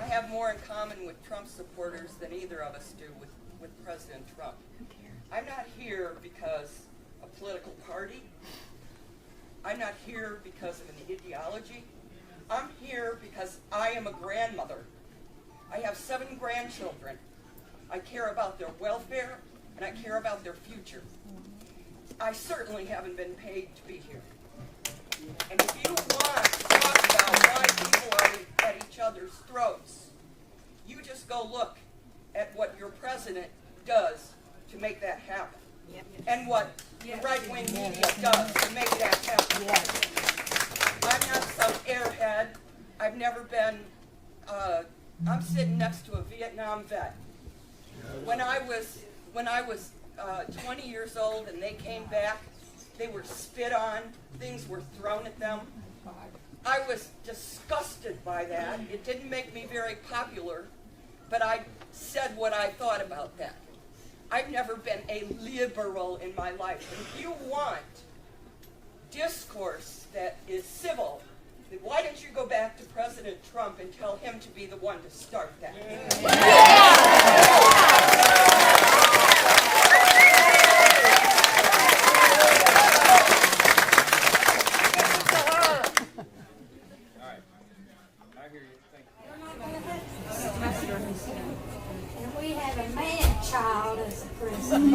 have more in common with Trump supporters than either of us do with President Trump. I'm not here because of a political party. I'm not here because of an ideology. I'm here because I am a grandmother. I have 7 grandchildren. I care about their welfare, and I care about their future. I certainly haven't been paid to be here. And if you want to talk about why people are at each other's throats, you just go look at what your president does to make that happen. And what the right-wing media does to make that happen. I'm not some airhead. I've never been, I'm sitting next to a Vietnam vet. When I was 20 years old and they came back, they were spit on, things were thrown at them. I was disgusted by that. It didn't make me very popular, but I said what I thought about that. I've never been a liberal in my life. And if you want discourse that is civil, then why don't you go back to President Trump and tell him to be the one to start that? And we have a man-child as a president.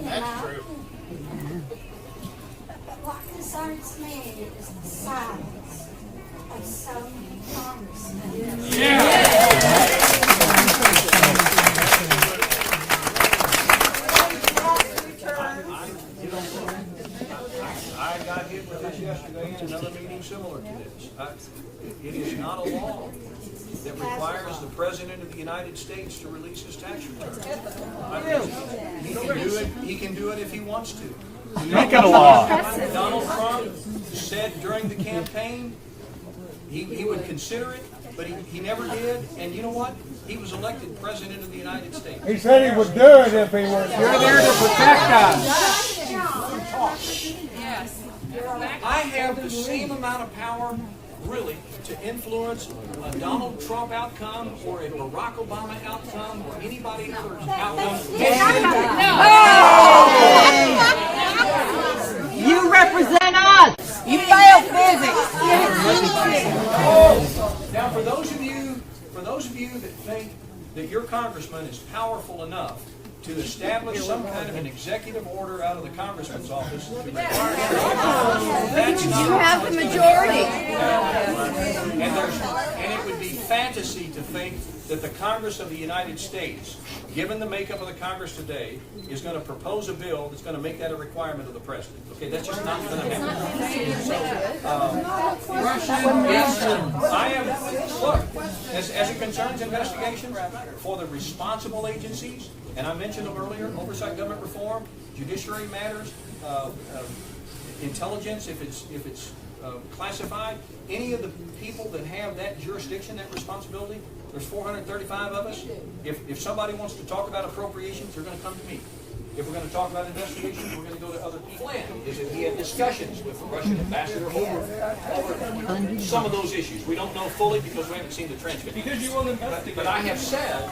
That's true. But what concerns me is the silence of so many congressmen. I got hit with this yesterday in another meeting similar to this. It is not a law that requires the President of the United States to release his tax return. He can do it if he wants to. Make it a law. Donald Trump said during the campaign he would consider it, but he never did. And you know what? He was elected President of the United States. He said he would do it if he were. You're there to protect us. I have the same amount of power, really, to influence a Donald Trump outcome or a Barack Obama outcome or anybody else's outcome. You represent us. You fail physics. Now, for those of you that think that your congressman is powerful enough to establish some kind of an executive order out of the congressman's office to require that's not. You have the majority. And it would be fantasy to think that the Congress of the United States, given the makeup of the Congress today, is going to propose a bill that's going to make that a requirement of the president. Okay, that's just not going to happen. I am, look, as it concerns investigations for the responsible agencies, and I mentioned them earlier, oversight, government reform, judiciary matters, intelligence, if it's classified, any of the people that have that jurisdiction, that responsibility, there's 435 of us. If somebody wants to talk about appropriations, they're going to come to me. If we're going to talk about investigations, we're going to go to other people. Is that he had discussions with the Russian ambassador over some of those issues. We don't know fully because we haven't seen the transcript. Because you won't investigate. But I have said,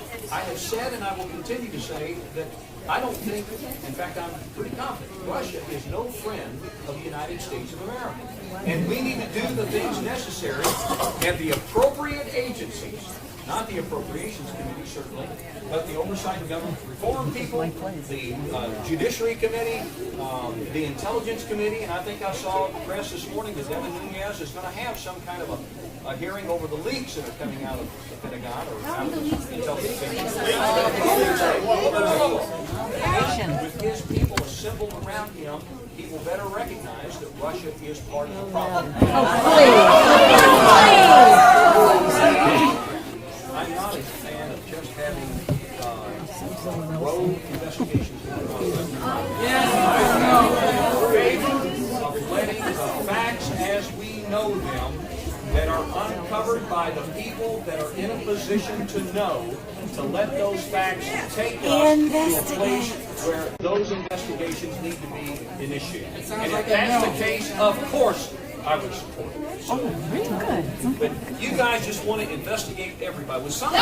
and I will continue to say that I don't think, in fact, I'm pretty confident, Russia is no friend of the United States of America. And we need to do the things necessary at the appropriate agencies, not the Appropriations Committee, certainly, but the Oversight and Government Reform people, the Judiciary Committee, the Intelligence Committee, and I think I saw in the press this morning that Devin Nunes is going to have some kind of a hearing over the leaks that are coming out of the Pentagon or out of the intelligence with his people assembled around him, he will better recognize that Russia is part of the problem. I'm not a fan of just having rogue investigations. Of letting the facts as we know them that are uncovered by the people that are in a position to know, to let those facts take us to a place where those investigations need to be initiated. And if that's the case, of course, I would support it. So, but you guys just want to investigate everybody with something.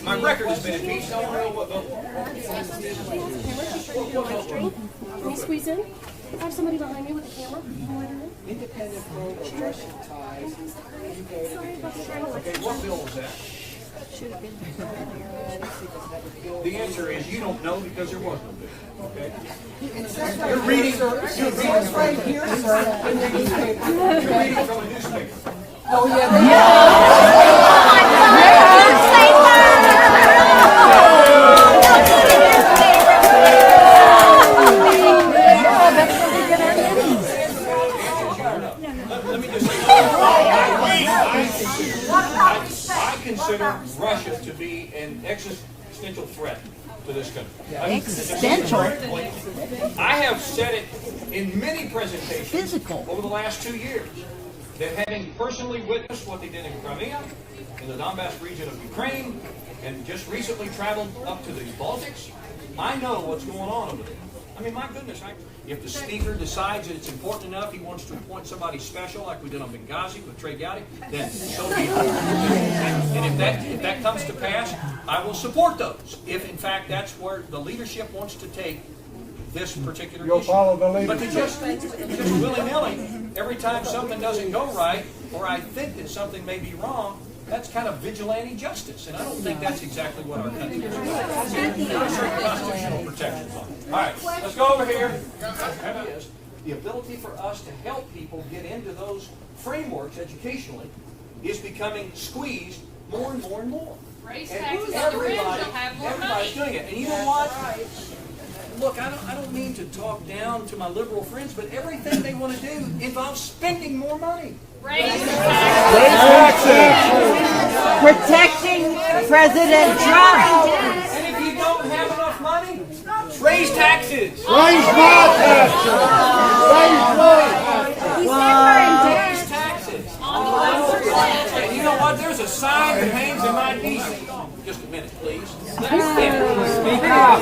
My record has been impeached. I want to know what. Can you squeeze in? I have somebody behind me with a camera. Independent pro-aggression ties. Okay, what bill was that? The answer is you don't know because there was no bill. Okay? You're reading from a newspaper. Oh, yeah. Let me just say, I consider Russia to be an existential threat to this country. Existential? I have said it in many presentations Physical. over the last 2 years, that having personally witnessed what they did in Crimea, in the Donbass region of Ukraine, and just recently traveled up to the Baltics, I know what's going on over there. I mean, my goodness, if the speaker decides that it's important enough, he wants to appoint somebody special, like we did on Benghazi with Trey Gowdy, then so be it. And if that comes to pass, I will support those. If in fact that's where the leadership wants to take this particular You'll issue. follow the leader. But to just willy-nilly, every time something doesn't go right, or I think that something may be wrong, that's kind of vigilante justice, and I don't think that's exactly what our country is about. There are certain constitutional protections on it. All right, let's go over here. The ability for us to help people get into those frameworks educationally is becoming squeezed more and more and more. Raise And taxes on the rich, they'll have more everybody's money. doing it. And you know what? Look, I don't mean to talk down to my liberal friends, but everything they want to do involves spending more money. Raise Protecting President Trump. And if you don't have enough money, raise taxes. Raise my taxes. Raise taxes. And you know what? There's a sign that hangs in my DC. Just a minute, please. Let me finish. Speak up. I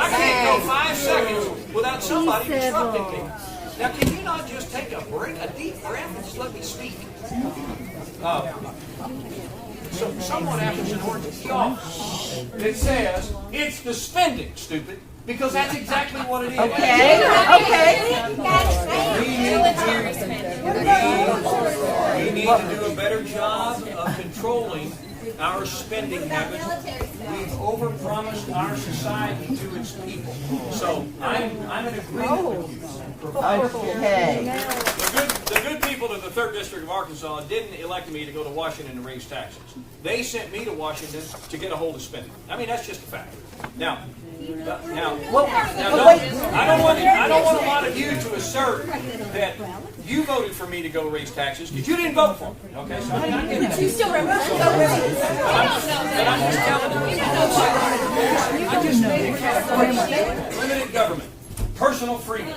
can't go 5 seconds without somebody disrupting me. Now, can you not just take a break, a deep breath, and just let me speak? So someone happens in ordinance that says it's the spending, stupid, because that's exactly what it is. Okay. We need to do a better job of controlling our spending habits. We've overpromised our society to its people. So I'm in agreement with you. Okay. The good people of the 3rd District of Arkansas didn't elect me to go to Washington and raise taxes. They sent me to Washington to get a hold of spending. I mean, that's just a fact. Now, I don't want a lot of you to assert that you voted for me to go raise taxes because you didn't vote for me. Okay, so I'm not getting that. You still remember? But I'm just telling you. I just made a category. Limited government, personal freedom.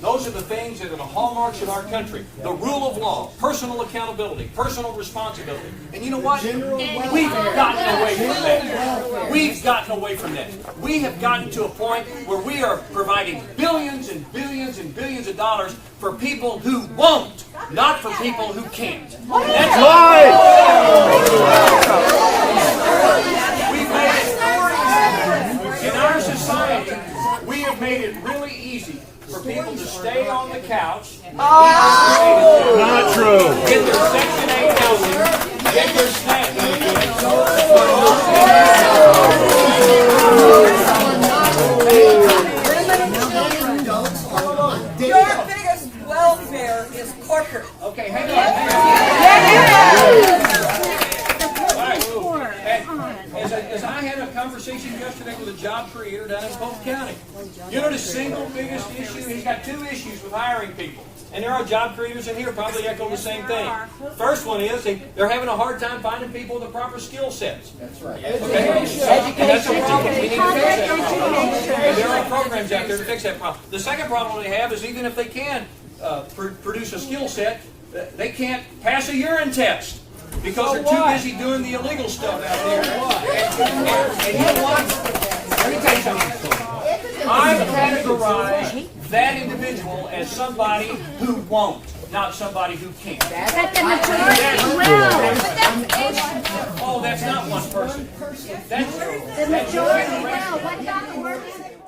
Those are the things that are the hallmarks of our country. The rule of law, personal accountability, personal responsibility. And you know what? We've gotten away from that. We've gotten away from that. We have gotten to a point where we are providing billions and billions and billions of dollars for people who won't, not for people who can't. That's Right. We've made it in our society. We have made it really easy for people to stay on the couch, Not true. get their Section 8 housing, get their snacks. Your biggest welfare is corporate. Okay, hang on. As I had a conversation yesterday with a job creator down in Polk County. You know the single biggest issue? He's got 2 issues with hiring people. And there are job creators in here probably echo the same thing. First one is they're having a hard time finding people with the proper skill sets. That's right. Okay? And that's a problem. We need to fix that problem. And there are programs out there to fix that problem. The second problem they have is even if they can produce a skill set, they can't pass a urine test. Because they're too busy doing the illegal stuff out there. And you know what? Let me tell you something. I categorize that individual as somebody who won't, not somebody who can't. But the majority will. Oh, that's not one person. That's The majority will. What about the workers?